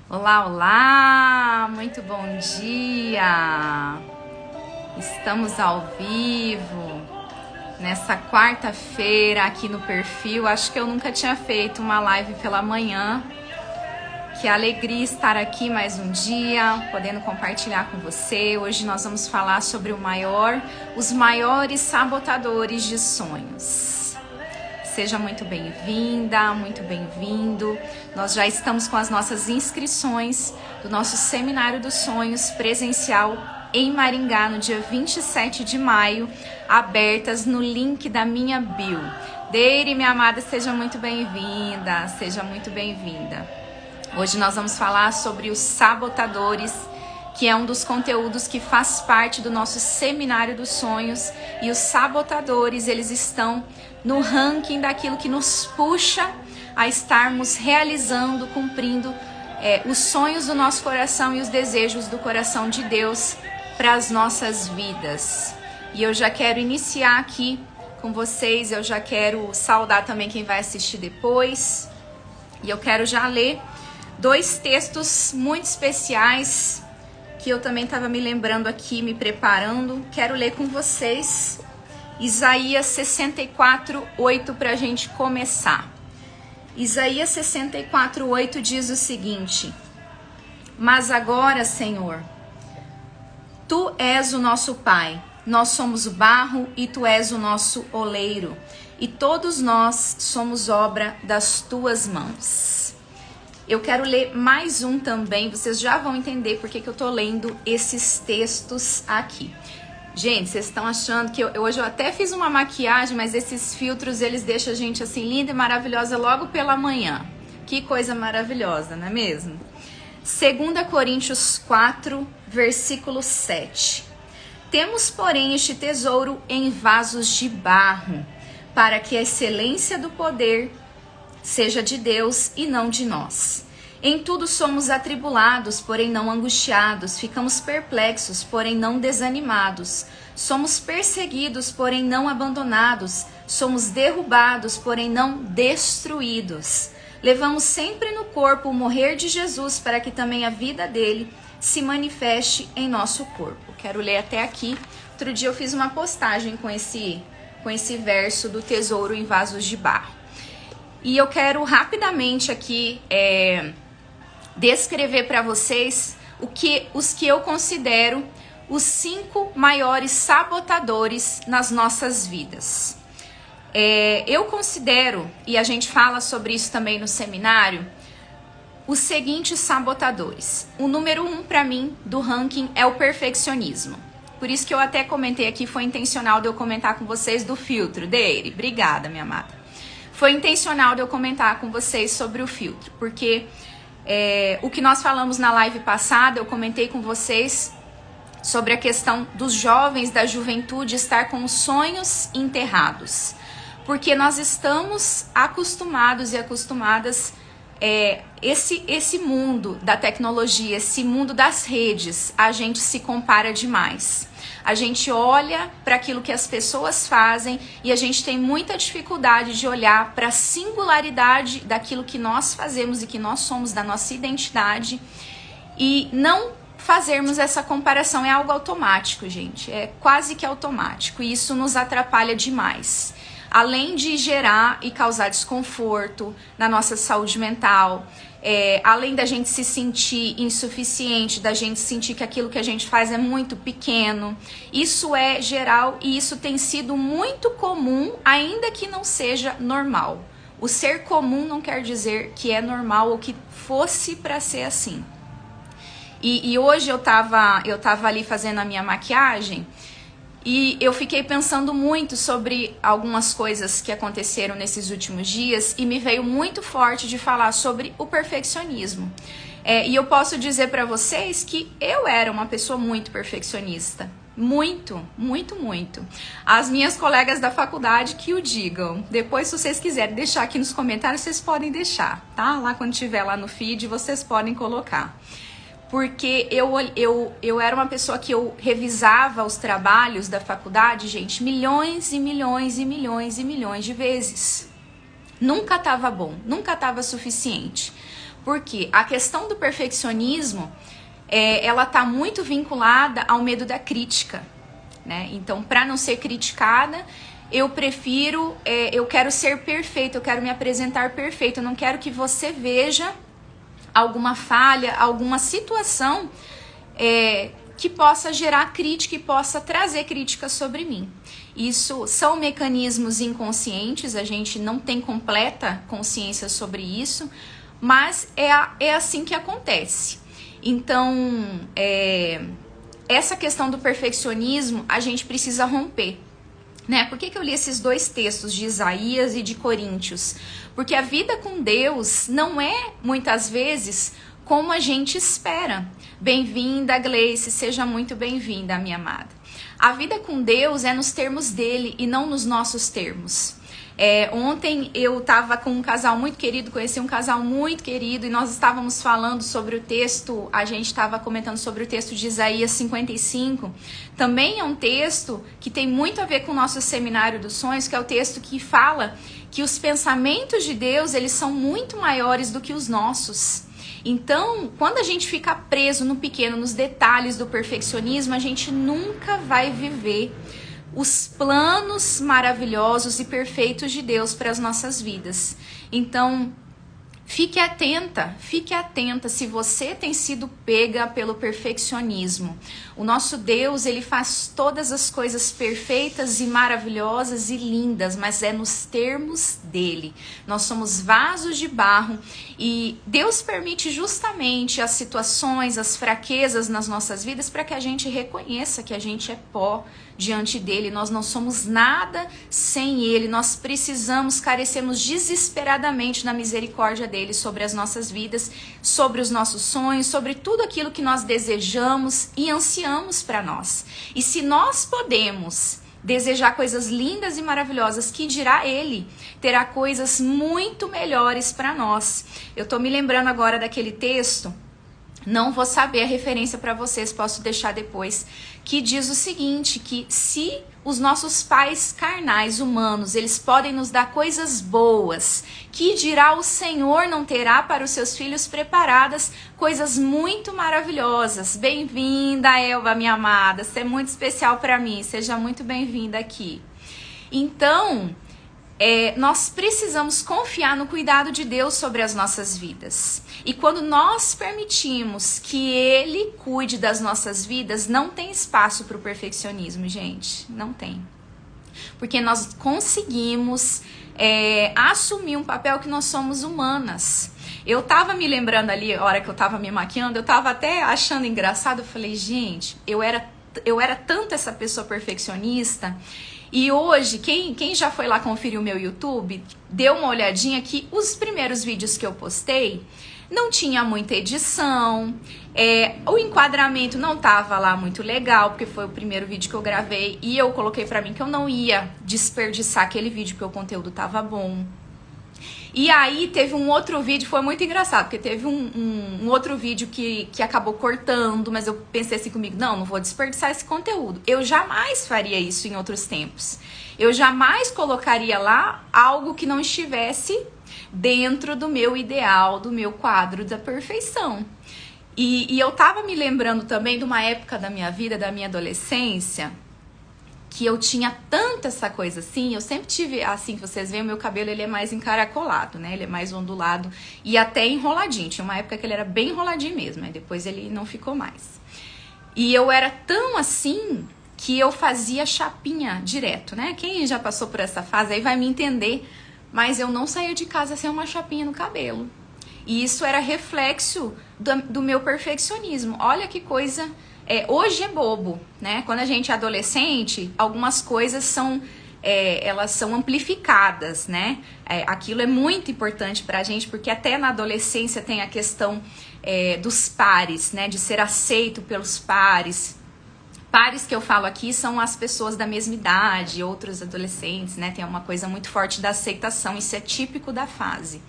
Olá, olá! Muito bom dia! Estamos ao vivo nessa quarta-feira aqui no perfil. Acho que eu nunca tinha feito uma live pela manhã. Que alegria estar aqui mais um dia, podendo compartilhar com você. Hoje nós vamos falar sobre os maiores sabotadores de sonhos. Seja muito bem-vinda, muito bem-vindo. Nós já estamos com as nossas inscrições do nosso Seminário dos Sonhos presencial em Maringá, no dia 27 de maio, abertas no link da minha bio. Deire, minha amada, seja muito bem-vinda, seja muito bem-vinda. Hoje nós vamos falar sobre os sabotadores, que é um dos conteúdos que faz parte do nosso Seminário dos Sonhos. E os sabotadores, eles estão no ranking daquilo que nos puxa a estarmos realizando, cumprindo os sonhos do nosso coração e os desejos do coração de Deus para as nossas vidas. E eu já quero iniciar aqui com vocês, eu já quero saudar também quem vai assistir depois. E eu quero já ler dois textos muito especiais que eu também estava me lembrando aqui, me preparando. Quero ler com vocês Isaías 64:8 para a gente começar. Isaías 64:8 diz o seguinte: Mas agora, Senhor, Tu és o nosso Pai, nós somos o barro e Tu és o nosso oleiro, e todos nós somos obra das Tuas mãos. Eu quero ler mais um também, vocês já vão entender por que eu tô lendo esses textos aqui. Gente, vocês estão achando que hoje eu até fiz uma maquiagem, mas esses filtros, eles deixam a gente assim linda e maravilhosa logo pela manhã. Que coisa maravilhosa, não é mesmo? 2 Coríntios 4, versículo 7. Temos, porém, este tesouro em vasos de barro, para que a excelência do poder seja de Deus e não de nós. Em tudo somos atribulados, porém não angustiados. Ficamos perplexos, porém não desanimados. Somos perseguidos, porém não abandonados. Somos derrubados, porém não destruídos. Levamos sempre no corpo o morrer de Jesus, para que também a vida dele se manifeste em nosso corpo. Quero ler até aqui. Outro dia eu fiz uma postagem com esse verso do tesouro em vasos de barro. E eu quero rapidamente aqui descrever para vocês os que eu considero os 5 maiores sabotadores nas nossas vidas. Eu considero, e a gente fala sobre isso também no seminário, os seguintes sabotadores. O número 1 para mim do ranking é o perfeccionismo. Por isso que eu até comentei aqui, foi intencional de eu comentar com vocês do filtro. Deire, obrigada, minha amada. Foi intencional de eu comentar com vocês sobre o filtro, porque o que nós falamos na live passada, eu comentei com vocês sobre a questão dos jovens, da juventude estar com os sonhos enterrados. Porque nós estamos acostumados e acostumadas, esse mundo da tecnologia, esse mundo das redes, a gente se compara demais. A gente olha para aquilo que as pessoas fazem e a gente tem muita dificuldade de olhar para a singularidade daquilo que nós fazemos e que nós somos, da nossa identidade, e não fazermos essa comparação. É algo automático, gente, é quase que automático, e isso nos atrapalha demais. Além de gerar e causar desconforto na nossa saúde mental, além da gente se sentir insuficiente, da gente sentir que aquilo que a gente faz é muito pequeno, isso é geral e isso tem sido muito comum, ainda que não seja normal. O ser comum não quer dizer que é normal ou que fosse para ser assim. E hoje eu tava ali fazendo a minha maquiagem, e eu fiquei pensando muito sobre algumas coisas que aconteceram nesses últimos dias e me veio muito forte de falar sobre o perfeccionismo. E eu posso dizer para vocês que eu era uma pessoa muito perfeccionista. Muito, muito, muito. As minhas colegas da faculdade que o digam. Depois, se vocês quiserem deixar aqui nos comentários, vocês podem deixar, tá? Lá quando tiver lá no feed, vocês podem colocar. Porque eu era uma pessoa que eu revisava os trabalhos da faculdade, gente, milhões e milhões e milhões e milhões de vezes. Nunca estava bom, nunca estava suficiente. Porque a questão do perfeccionismo, ela está muito vinculada ao medo da crítica, né? Então, para não ser criticada, eu quero ser perfeita, eu quero me apresentar perfeita, eu não quero que você veja alguma falha, alguma situação que possa gerar crítica e possa trazer crítica sobre mim. Isso são mecanismos inconscientes, a gente não tem completa consciência sobre isso, mas é assim que acontece. Então, essa questão do perfeccionismo, a gente precisa romper. Né? Por que eu li esses dois textos de Isaías e de Coríntios? Porque a vida com Deus não é, muitas vezes, como a gente espera. Bem-vinda, Gleice, seja muito bem-vinda, minha amada. A vida com Deus é nos termos dele e não nos nossos termos. Ontem eu estava com um casal muito querido, conheci um casal muito querido e nós estávamos falando sobre o texto, a gente estava comentando sobre o texto de Isaías 55. Também é um texto que tem muito a ver com o nosso Seminário dos Sonhos, que é o texto que fala que os pensamentos de Deus, eles são muito maiores do que os nossos. Então, quando a gente fica preso no pequeno, nos detalhes do perfeccionismo, a gente nunca vai viver os planos maravilhosos e perfeitos de Deus para as nossas vidas. Então, fique atenta se você tem sido pega pelo perfeccionismo. O nosso Deus, ele faz todas as coisas perfeitas e maravilhosas e lindas, mas é nos termos dele. Nós somos vasos de barro e Deus permite justamente as situações, as fraquezas nas nossas vidas para que a gente reconheça que a gente é pó diante dele, nós não somos nada sem ele, nós precisamos, carecemos desesperadamente da misericórdia dele sobre as nossas vidas, sobre os nossos sonhos, sobre tudo aquilo que nós desejamos e ansiamos para nós. E se nós podemos desejar coisas lindas e maravilhosas, que dirá ele, terá coisas muito melhores para nós. Eu tô me lembrando agora daquele texto, não vou saber a referência para vocês, posso deixar depois, que diz o seguinte, que se os nossos pais carnais, humanos, eles podem nos dar coisas boas, que dirá o Senhor não terá para os seus filhos preparadas coisas muito maravilhosas. Bem-vinda, Elva, minha amada, você é muito especial para mim, seja muito bem-vinda aqui. Então, nós precisamos confiar no cuidado de Deus sobre as nossas vidas. E quando nós permitimos que Ele cuide das nossas vidas, não tem espaço para o perfeccionismo, gente. Não tem. Porque nós conseguimos assumir um papel que nós somos humanas. Eu tava me lembrando ali, a hora que eu tava me maquiando, eu tava até achando engraçado. Eu falei, gente, eu era tanto essa pessoa perfeccionista. E hoje, quem já foi lá conferir o meu YouTube, deu uma olhadinha que os primeiros vídeos que eu postei não tinha muita edição, o enquadramento não tava lá muito legal, porque foi o primeiro vídeo que eu gravei e eu coloquei pra mim que eu não ia desperdiçar aquele vídeo, porque o conteúdo tava bom. E aí teve um outro vídeo, foi muito engraçado, porque teve um outro vídeo que acabou cortando, mas eu pensei assim comigo, não vou desperdiçar esse conteúdo. Eu jamais faria isso em outros tempos. Eu jamais colocaria lá algo que não estivesse dentro do meu ideal, do meu quadro da perfeição. E eu tava me lembrando também de uma época da minha vida, da minha adolescência, que eu tinha tanta essa coisa assim, eu sempre tive, assim que vocês veem, o meu cabelo ele é mais encaracolado, né, ele é mais ondulado e até enroladinho, tinha uma época que ele era bem enroladinho mesmo, aí depois ele não ficou mais. E eu era tão assim que eu fazia chapinha direto, né, quem já passou por essa fase aí vai me entender, mas eu não saía de casa sem uma chapinha no cabelo. E isso era reflexo do meu perfeccionismo, olha que coisa... hoje é bobo, né? Quando a gente é adolescente, algumas coisas elas são amplificadas, né? Aquilo é muito importante pra gente, porque até na adolescência tem a questão dos pares, né? De ser aceito pelos pares. Pares que eu falo aqui são as pessoas da mesma idade, outros adolescentes, né? Tem uma coisa muito forte da aceitação, isso é típico da fase.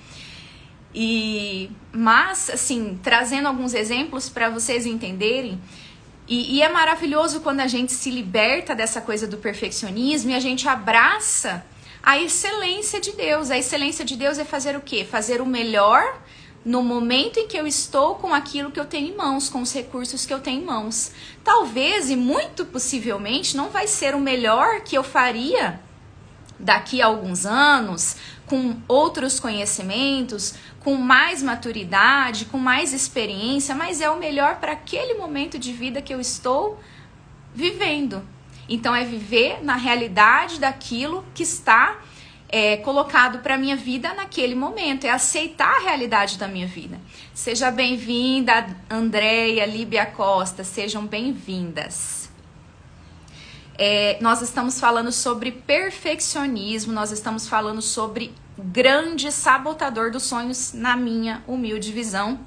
Mas, assim, trazendo alguns exemplos para vocês entenderem, e é maravilhoso quando a gente se liberta dessa coisa do perfeccionismo e a gente abraça a excelência de Deus. A excelência de Deus é fazer o quê? Fazer o melhor no momento em que eu estou com aquilo que eu tenho em mãos, com os recursos que eu tenho em mãos. Talvez e muito possivelmente não vai ser o melhor que eu faria daqui a alguns anos, com outros conhecimentos, com mais maturidade, com mais experiência, mas é o melhor para aquele momento de vida que eu estou vivendo. Então é viver na realidade daquilo que está colocado para a minha vida naquele momento, é aceitar a realidade da minha vida. Seja bem-vinda, Andréia, Líbia Costa, sejam bem-vindas. Nós estamos falando sobre perfeccionismo, nós estamos falando sobre grande sabotador dos sonhos, na minha humilde visão.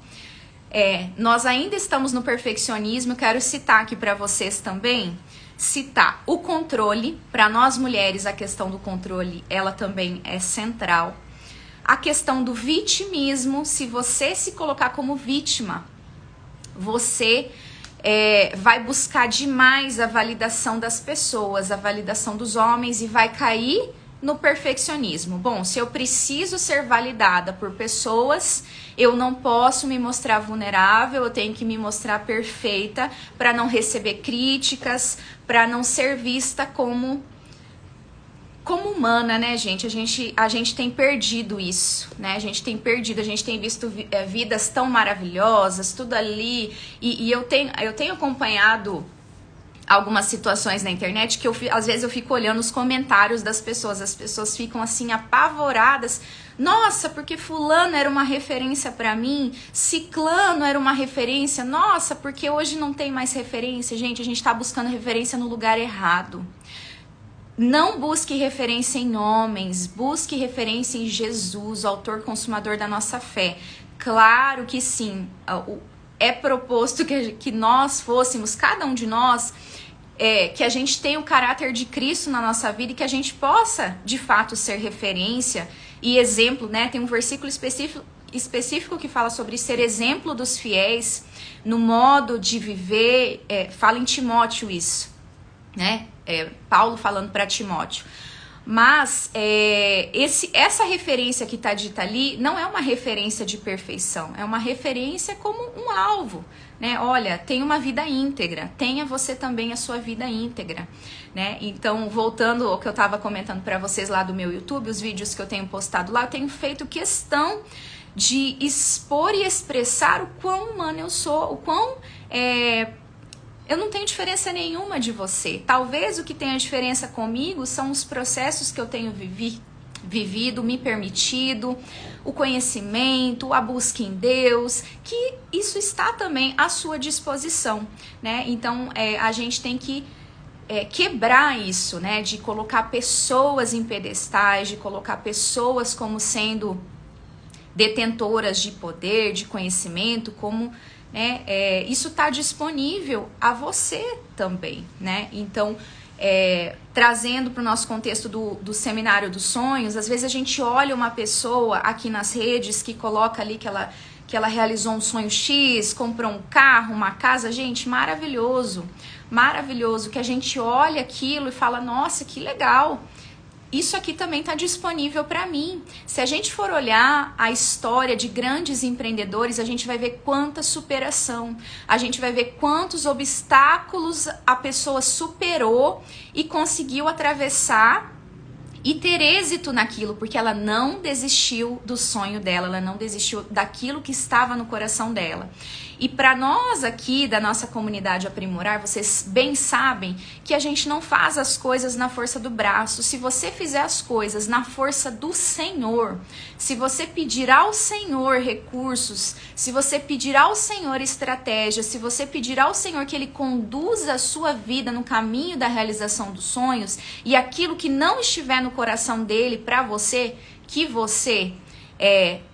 Nós ainda estamos no perfeccionismo, quero citar aqui para vocês também, citar o controle. Para nós mulheres, a questão do controle, ela também é central. A questão do vitimismo, se você se colocar como vítima, você vai buscar demais a validação das pessoas, a validação dos homens e vai cair no perfeccionismo. Bom, se eu preciso ser validada por pessoas, eu não posso me mostrar vulnerável, eu tenho que me mostrar perfeita para não receber críticas, para não ser vista como humana, né, gente? A gente tem perdido isso, né? A gente tem visto vidas tão maravilhosas, tudo ali, e eu tenho acompanhado algumas situações na internet que às vezes eu fico olhando os comentários das pessoas, as pessoas ficam assim apavoradas. Nossa, porque fulano era uma referência pra mim, ciclano era uma referência, nossa, porque hoje não tem mais referência. Gente, a gente tá buscando referência no lugar errado. Não busque referência em homens, busque referência em Jesus, o autor consumador da nossa fé. Claro que sim, é proposto que nós fôssemos, cada um de nós, que a gente tenha o caráter de Cristo na nossa vida e que a gente possa, de fato, ser referência e exemplo, né? Tem um versículo específico que fala sobre ser exemplo dos fiéis no modo de viver, fala em Timóteo isso, né? Paulo falando para Timóteo. Mas essa referência que está dita ali não é uma referência de perfeição, é uma referência como um alvo, né? Olha, tenha uma vida íntegra, tenha você também a sua vida íntegra, né? Então, voltando ao que eu estava comentando para vocês lá do meu YouTube, os vídeos que eu tenho postado lá, eu tenho feito questão de expor e expressar o quão humana eu sou, o quão eu não tenho diferença nenhuma de você. Talvez o que tenha diferença comigo são os processos que eu tenho vivido, me permitido, o conhecimento, a busca em Deus, que isso está também à sua disposição, né? Então, a gente tem que quebrar isso, né? De colocar pessoas em pedestais, de colocar pessoas como sendo detentoras de poder, de conhecimento, como... isso está disponível a você também, né? Então, trazendo para o nosso contexto do Seminário dos Sonhos, às vezes a gente olha uma pessoa aqui nas redes que coloca ali que ela realizou um sonho X, comprou um carro, uma casa. Gente, maravilhoso, maravilhoso, que a gente olha aquilo e fala, nossa, que legal. Isso aqui também está disponível para mim. Se a gente for olhar a história de grandes empreendedores, a gente vai ver quanta superação, a gente vai ver quantos obstáculos a pessoa superou e conseguiu atravessar e ter êxito naquilo, porque ela não desistiu do sonho dela, ela não desistiu daquilo que estava no coração dela. E para nós aqui da nossa comunidade Aprimorar, vocês bem sabem que a gente não faz as coisas na força do braço. Se você fizer as coisas na força do Senhor, se você pedir ao Senhor recursos, se você pedir ao Senhor estratégia, se você pedir ao Senhor que Ele conduza a sua vida no caminho da realização dos sonhos, e aquilo que não estiver no coração dele para você, que você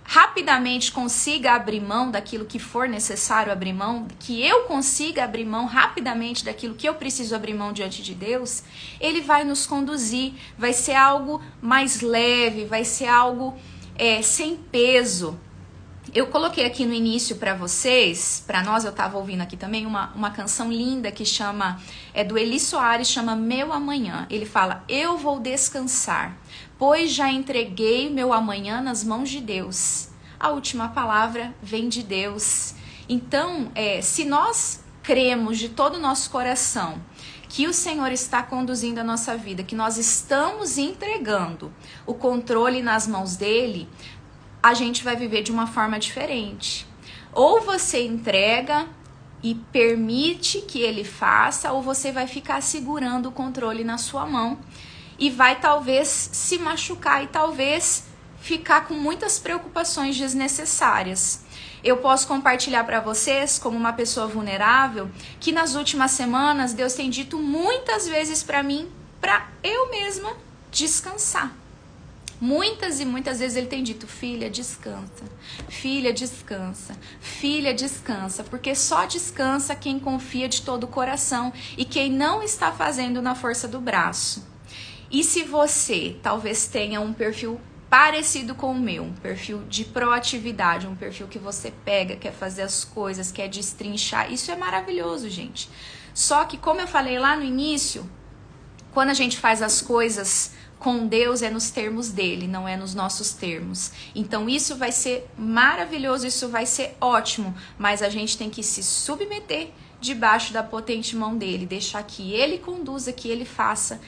rapidamente consiga abrir mão daquilo que for necessário abrir mão, que eu consiga abrir mão rapidamente daquilo que eu preciso abrir mão diante de Deus, Ele vai nos conduzir, vai ser algo mais leve, vai ser algo sem peso. Eu coloquei aqui no início para vocês, para nós, eu estava ouvindo aqui também uma canção linda que chama, do Eli Soares, chama Meu Amanhã. Ele fala, eu vou descansar, pois já entreguei meu amanhã nas mãos de Deus. a última palavra vem de Deus. Então, se nós cremos de todo o nosso coração que o Senhor está conduzindo a nossa vida, que nós estamos entregando o controle nas mãos dele, a gente vai viver de uma forma diferente. Ou você entrega e permite que ele faça, ou você vai ficar segurando o controle na sua mão e vai talvez se machucar e talvez ficar com muitas preocupações desnecessárias. Eu posso compartilhar para vocês, como uma pessoa vulnerável, que nas últimas semanas Deus tem dito muitas vezes para mim, para eu mesma descansar. Muitas e muitas vezes ele tem dito: filha, descansa, filha, descansa, filha, descansa, porque só descansa quem confia de todo o coração e quem não está fazendo na força do braço. E se você talvez tenha um perfil parecido com o meu, um perfil de proatividade, um perfil que você pega, quer fazer as coisas, quer destrinchar, isso é maravilhoso, gente. Só que, como eu falei lá no início, quando a gente faz as coisas com Deus é nos termos dele, não é nos nossos termos. Então isso vai ser maravilhoso, isso vai ser ótimo, mas a gente tem que se submeter debaixo da potente mão dele, deixar que ele conduza, que ele faça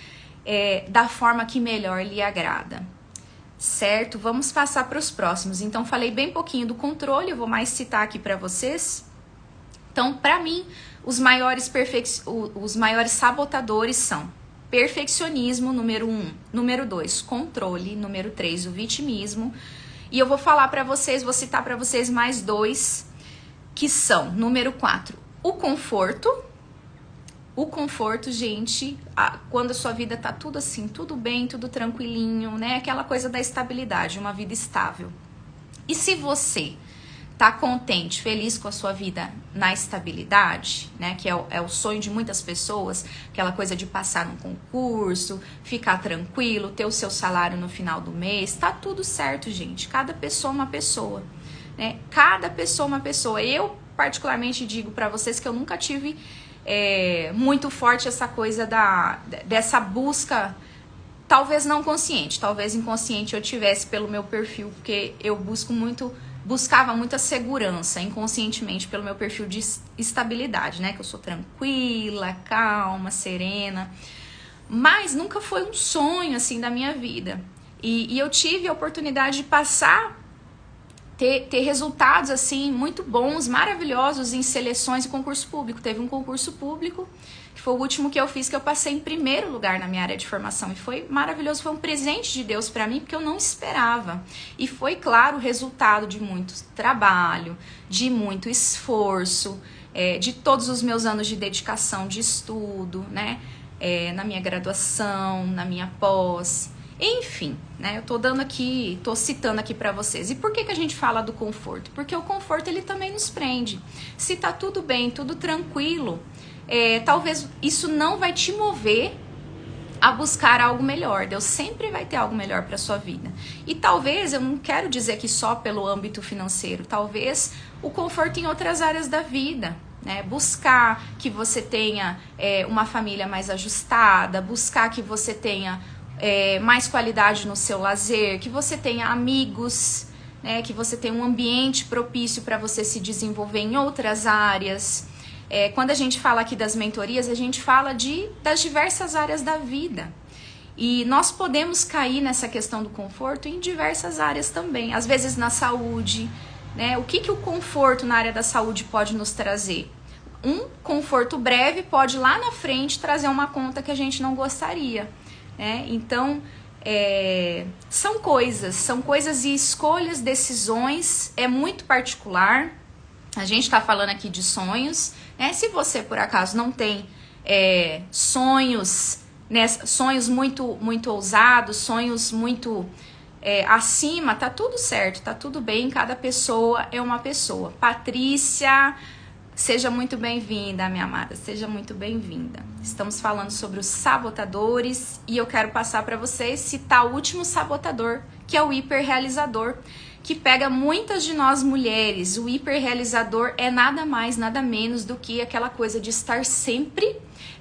da forma que melhor lhe agrada. Certo? Vamos passar para os próximos. Então, falei bem pouquinho do controle, eu vou mais citar aqui para vocês. Então, para mim, os maiores sabotadores são perfeccionismo, número 1. Número 2, controle. Número 3, o vitimismo. E eu vou falar para vocês, vou citar para vocês mais 2, que são, número 4, o conforto. O conforto, gente, quando a sua vida tá tudo assim, tudo bem, tudo tranquilinho, né? Aquela coisa da estabilidade, uma vida estável. E se você tá contente, feliz com a sua vida na estabilidade, né? Que é o sonho de muitas pessoas, aquela coisa de passar num concurso, ficar tranquilo, ter o seu salário no final do mês, tá tudo certo, gente. Cada pessoa uma pessoa, né? Cada pessoa uma pessoa. Eu, particularmente, digo pra vocês que eu nunca tive muito forte essa coisa dessa busca, talvez não consciente, talvez inconsciente eu tivesse pelo meu perfil, porque eu buscava muita segurança inconscientemente pelo meu perfil de estabilidade, né? Que eu sou tranquila, calma, serena, mas nunca foi um sonho assim da minha vida. E eu tive a oportunidade de passar ter resultados assim muito bons, maravilhosos em seleções e concurso público. Teve um concurso público, que foi o último que eu fiz, que eu passei em primeiro lugar na minha área de formação. E foi maravilhoso, foi um presente de Deus para mim, porque eu não esperava. E foi, claro, o resultado de muito trabalho, de muito esforço, de todos os meus anos de dedicação, de estudo, né? Na minha graduação, na minha pós. Enfim, né, eu tô citando aqui pra vocês. E por que a gente fala do conforto? Porque o conforto, ele também nos prende. Se tá tudo bem, tudo tranquilo, talvez isso não vai te mover a buscar algo melhor. Deus sempre vai ter algo melhor pra sua vida. E talvez, eu não quero dizer que só pelo âmbito financeiro, talvez o conforto em outras áreas da vida. Né? Buscar que você tenha uma família mais ajustada, buscar que você tenha mais qualidade no seu lazer, que você tenha amigos, né, que você tenha um ambiente propício para você se desenvolver em outras áreas. Quando a gente fala aqui das mentorias, a gente fala das diversas áreas da vida. E nós podemos cair nessa questão do conforto em diversas áreas também. Às vezes na saúde, né? O que o conforto na área da saúde pode nos trazer? Um conforto breve pode lá na frente trazer uma conta que a gente não gostaria. Então, são coisas e escolhas, decisões, é muito particular. A gente está falando aqui de sonhos, né? Se você por acaso não tem sonhos, né? Sonhos muito, muito ousados, sonhos muito acima, tá tudo certo, tá tudo bem, cada pessoa é uma pessoa. Patrícia, seja muito bem-vinda, minha amada, seja muito bem-vinda. Estamos falando sobre os sabotadores e eu quero passar para vocês citar o último sabotador, que é o hiperrealizador, que pega muitas de nós mulheres. O hiperrealizador é nada mais, nada menos do que aquela coisa de estar sempre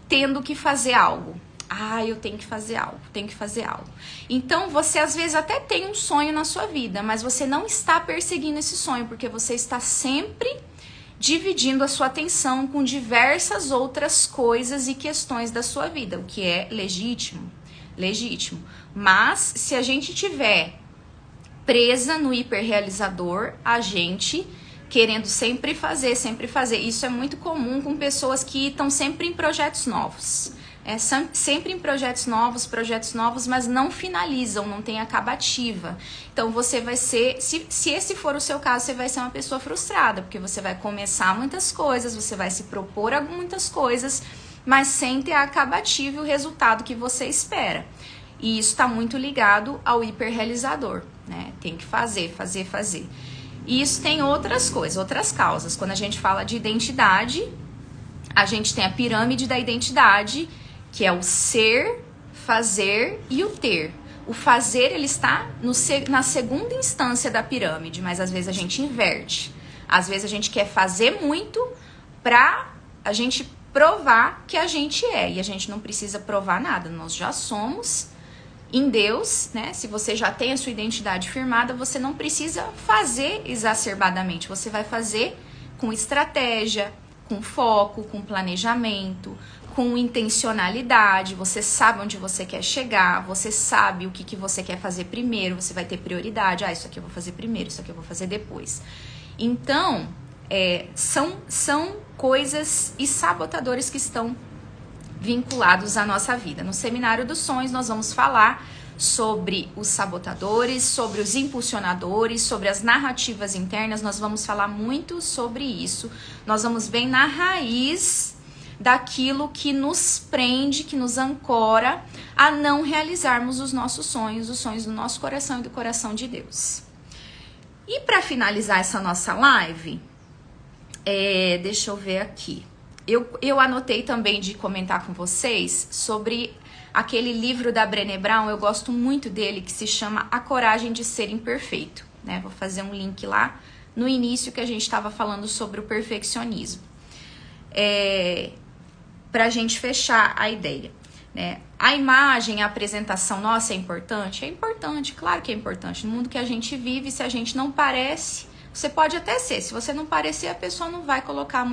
tendo que fazer algo. Ah, eu tenho que fazer algo, tenho que fazer algo. Então, você às vezes até tem um sonho na sua vida, mas você não está perseguindo esse sonho, porque você está sempre dividindo a sua atenção com diversas outras coisas e questões da sua vida, o que é legítimo, legítimo. Mas, se a gente tiver presa no hiperrealizador, a gente querendo sempre fazer, isso é muito comum com pessoas que estão sempre em projetos novos. Sempre em projetos novos, mas não finalizam, não tem acabativa. Então você vai ser, se esse for o seu caso, você vai ser uma pessoa frustrada, porque você vai começar muitas coisas, você vai se propor a muitas coisas, mas sem ter a acabativa e o resultado que você espera. E isso está muito ligado ao hiperrealizador, né? Tem que fazer. E isso tem outras coisas, outras causas. Quando a gente fala de identidade, a gente tem a pirâmide da identidade, que é o ser, fazer e o ter. O fazer, ele está na segunda instância da pirâmide, mas às vezes a gente inverte. Às vezes a gente quer fazer muito pra a gente provar que a gente é. E a gente não precisa provar nada, nós já somos em Deus, né? Se você já tem a sua identidade firmada, você não precisa fazer exacerbadamente. Você vai fazer com estratégia, com foco, com planejamento, com intencionalidade. Você sabe onde você quer chegar, você sabe o que você quer fazer primeiro, você vai ter prioridade. Ah, isso aqui eu vou fazer primeiro, isso aqui eu vou fazer depois. Então, são coisas e sabotadores que estão vinculados à nossa vida. No Seminário dos Sonhos, nós vamos falar sobre os sabotadores, sobre os impulsionadores, sobre as narrativas internas. Nós vamos falar muito sobre isso. Nós vamos bem na raiz daquilo que nos prende, que nos ancora a não realizarmos os nossos sonhos, os sonhos do nosso coração e do coração de Deus. E para finalizar essa nossa live, deixa eu ver aqui. Eu anotei também de comentar com vocês sobre aquele livro da Brené Brown, eu gosto muito dele, que se chama A Coragem de Ser Imperfeito, né? Vou fazer um link lá no início que a gente estava falando sobre o perfeccionismo. Pra gente fechar a ideia, né? A imagem, a apresentação nossa é importante? É importante, claro que é importante. No mundo que a gente vive, se a gente não parece, você pode até ser. Se você não parecer, a pessoa não vai colocar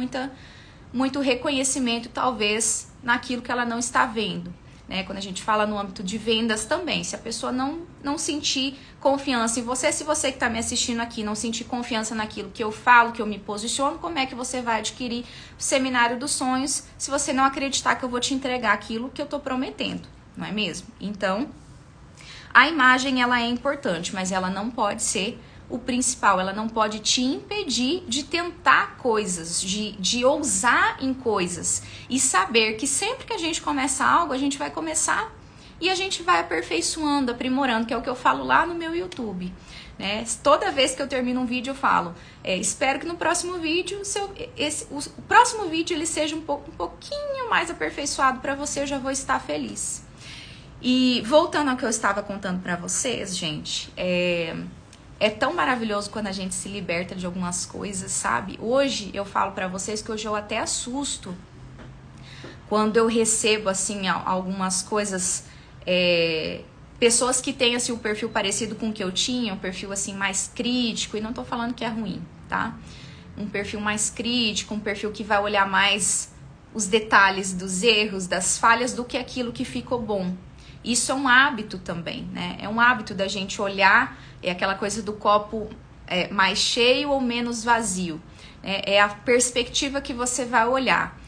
muito reconhecimento, talvez, naquilo que ela não está vendo, né? Quando a gente fala no âmbito de vendas também, se a pessoa não sentir confiança em você, se você que está me assistindo aqui não sentir confiança naquilo que eu falo, que eu me posiciono, como é que você vai adquirir o Seminário dos Sonhos se você não acreditar que eu vou te entregar aquilo que eu estou prometendo, não é mesmo? Então, a imagem, ela é importante, mas ela não pode ser o principal, ela não pode te impedir de tentar coisas, de ousar em coisas e saber que sempre que a gente começa algo, a gente vai começar e a gente vai aperfeiçoando, aprimorando, que é o que eu falo lá no meu YouTube, né? Toda vez que eu termino um vídeo eu falo, espero que no próximo vídeo, o próximo vídeo ele seja um pouquinho mais aperfeiçoado para você, eu já vou estar feliz. E voltando ao que eu estava contando para vocês, gente, é tão maravilhoso quando a gente se liberta de algumas coisas, sabe? Hoje eu falo pra vocês que hoje eu até assusto quando eu recebo, assim, algumas coisas, pessoas que têm, assim, um perfil parecido com o que eu tinha, um perfil, assim, mais crítico, e não tô falando que é ruim, tá? Um perfil mais crítico, um perfil que vai olhar mais os detalhes dos erros, das falhas, do que aquilo que ficou bom. Isso é um hábito também, né? É um hábito da gente olhar, aquela coisa do copo mais cheio ou menos vazio. É a perspectiva que você vai olhar.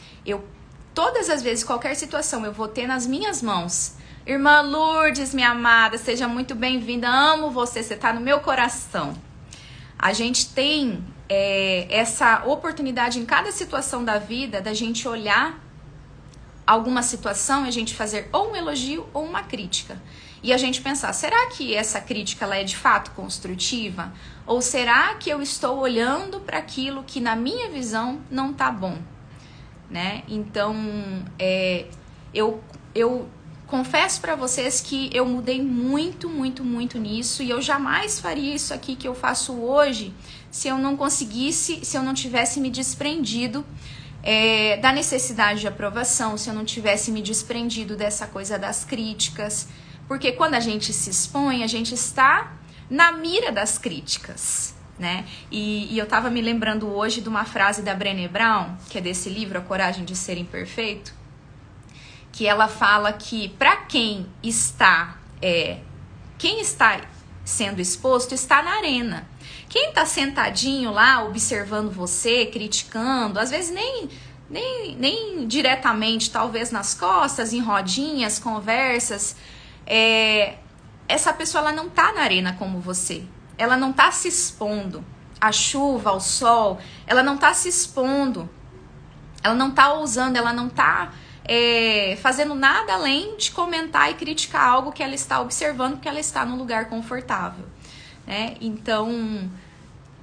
Todas as vezes, qualquer situação, eu vou ter nas minhas mãos. Irmã Lourdes, minha amada, seja muito bem-vinda. Amo você, você tá no meu coração. A gente tem essa oportunidade em cada situação da vida da gente olhar alguma situação e a gente fazer ou um elogio ou uma crítica. E a gente pensar, será que essa crítica ela é de fato construtiva? Ou será que eu estou olhando para aquilo que na minha visão não tá bom? Né? Então, eu confesso para vocês que eu mudei muito nisso e eu jamais faria isso aqui que eu faço hoje se eu não conseguisse, se eu não tivesse me desprendido da necessidade de aprovação, se eu não tivesse me desprendido dessa coisa das críticas. Porque quando a gente se expõe, a gente está na mira das críticas, né? E eu tava me lembrando hoje de uma frase da Brené Brown, que é desse livro, A Coragem de Ser Imperfeito, que ela fala que para quem está sendo exposto está na arena. Quem tá sentadinho lá observando você, criticando, às vezes nem diretamente, talvez nas costas, em rodinhas, conversas, essa pessoa ela não tá na arena como você. Ela não tá se expondo à chuva, ao sol, ela não tá se expondo, ela não tá ousando, ela não tá fazendo nada além de comentar e criticar algo que ela está observando, porque ela está num lugar confortável, né? Então,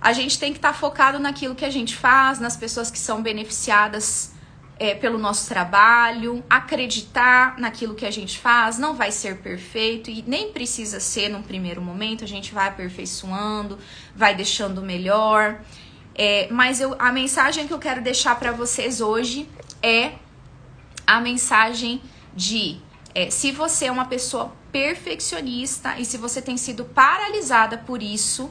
a gente tem que estar focado naquilo que a gente faz, nas pessoas que são beneficiadas pelo nosso trabalho, acreditar naquilo que a gente faz. Não vai ser perfeito e nem precisa ser num primeiro momento, a gente vai aperfeiçoando, vai deixando melhor. Mas a mensagem que eu quero deixar para vocês hoje é a mensagem de se você é uma pessoa perfeccionista e se você tem sido paralisada por isso,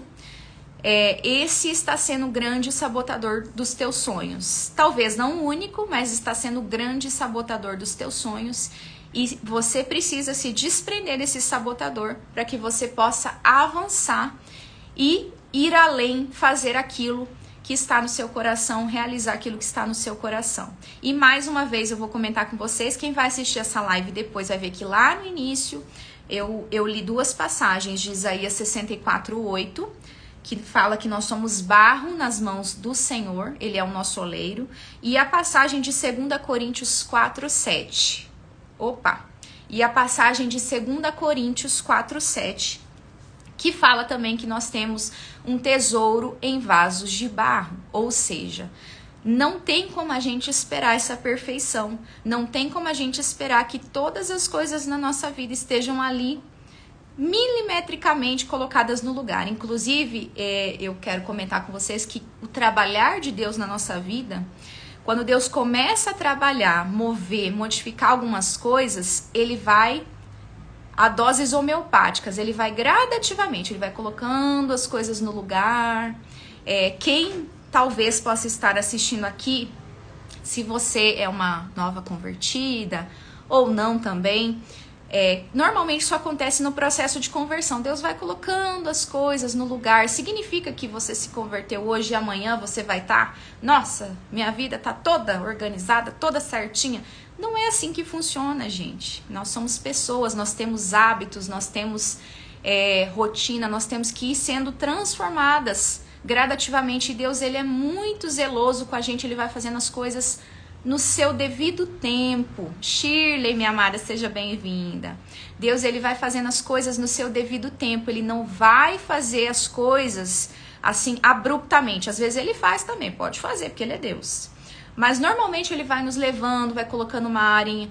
esse está sendo o grande sabotador dos teus sonhos. Talvez não o único, mas está sendo o grande sabotador dos teus sonhos. E você precisa se desprender desse sabotador para que você possa avançar e ir além, fazer aquilo que está no seu coração, realizar aquilo que está no seu coração. E mais uma vez eu vou comentar com vocês, quem vai assistir essa live depois vai ver que lá no início eu li duas passagens de Isaías 64:8, que fala que nós somos barro nas mãos do Senhor, Ele é o nosso oleiro, e a passagem de 2 Coríntios 4:7. E a passagem de 2 Coríntios 4:7, que fala também que nós temos um tesouro em vasos de barro, ou seja, não tem como a gente esperar essa perfeição, não tem como a gente esperar que todas as coisas na nossa vida estejam ali milimetricamente colocadas no lugar. Inclusive, eu quero comentar com vocês que o trabalhar de Deus na nossa vida, quando Deus começa a trabalhar, mover, modificar algumas coisas, Ele vai a doses homeopáticas, ele vai gradativamente, ele vai colocando as coisas no lugar. Quem talvez possa estar assistindo aqui, se você é uma nova convertida ou não também, normalmente isso acontece no processo de conversão. Deus vai colocando as coisas no lugar. Significa que você se converteu hoje e amanhã você vai estar, nossa, minha vida tá toda organizada, toda certinha. Não é assim que funciona, gente. Nós somos pessoas, nós temos hábitos, nós temos rotina, nós temos que ir sendo transformadas gradativamente. E Deus, Ele é muito zeloso com a gente, Ele vai fazendo as coisas no seu devido tempo. Shirley, minha amada, seja bem-vinda. Deus, Ele vai fazendo as coisas no seu devido tempo, Ele não vai fazer as coisas assim abruptamente. Às vezes Ele faz também, pode fazer, porque Ele é Deus. Mas normalmente Ele vai nos levando, vai colocando uma área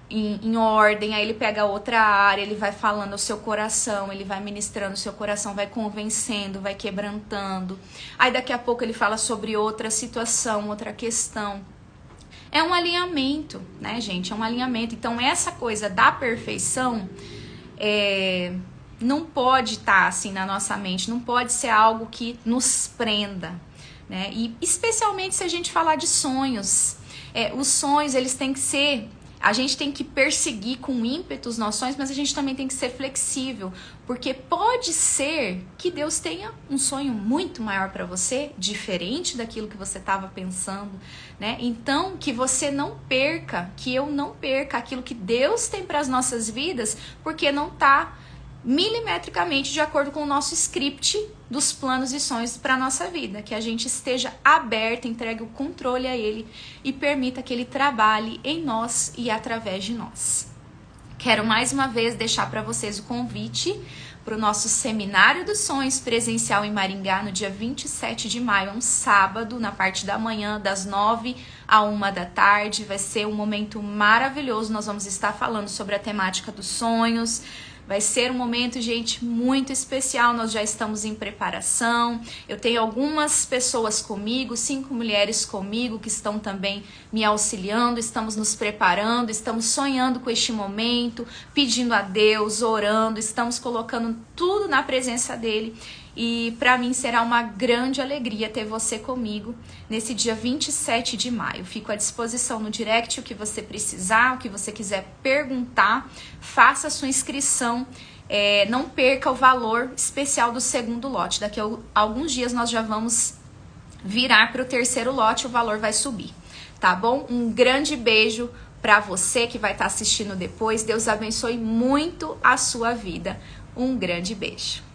em ordem, aí Ele pega outra área, Ele vai falando ao seu coração, Ele vai ministrando o seu coração, vai convencendo, vai quebrantando. Aí daqui a pouco Ele fala sobre outra situação, outra questão. É um alinhamento, né, gente? É um alinhamento. Então essa coisa da perfeição não pode estar assim na nossa mente, não pode ser algo que nos prenda, né? E especialmente se a gente falar de sonhos, os sonhos eles têm que ser, a gente tem que perseguir com ímpeto os nossos sonhos, mas a gente também tem que ser flexível, porque pode ser que Deus tenha um sonho muito maior para você, diferente daquilo que você estava pensando, né? Então que você não perca, que eu não perca aquilo que Deus tem para as nossas vidas, porque não está milimetricamente de acordo com o nosso script dos planos e sonhos para a nossa vida, que a gente esteja aberta, entregue o controle a Ele e permita que Ele trabalhe em nós e através de nós. Quero mais uma vez deixar para vocês o convite para o nosso Seminário dos Sonhos presencial em Maringá no dia 27 de maio, um sábado, na parte da manhã, das 9 à 1 da tarde. Vai ser um momento maravilhoso, nós vamos estar falando sobre a temática dos sonhos, Vai ser um momento, gente, muito especial. Nós já estamos em preparação. Eu tenho algumas pessoas comigo, 5 mulheres comigo que estão também me auxiliando. Estamos nos preparando, estamos sonhando com este momento, pedindo a Deus, orando, estamos colocando tudo na presença dele. E para mim será uma grande alegria ter você comigo nesse dia 27 de maio. Fico à disposição no direct, o que você precisar, o que você quiser perguntar, faça a sua inscrição. Não perca o valor especial do segundo lote. Daqui a alguns dias nós já vamos virar para o terceiro lote, o valor vai subir, tá bom? Um grande beijo para você que vai estar assistindo depois. Deus abençoe muito a sua vida. Um grande beijo.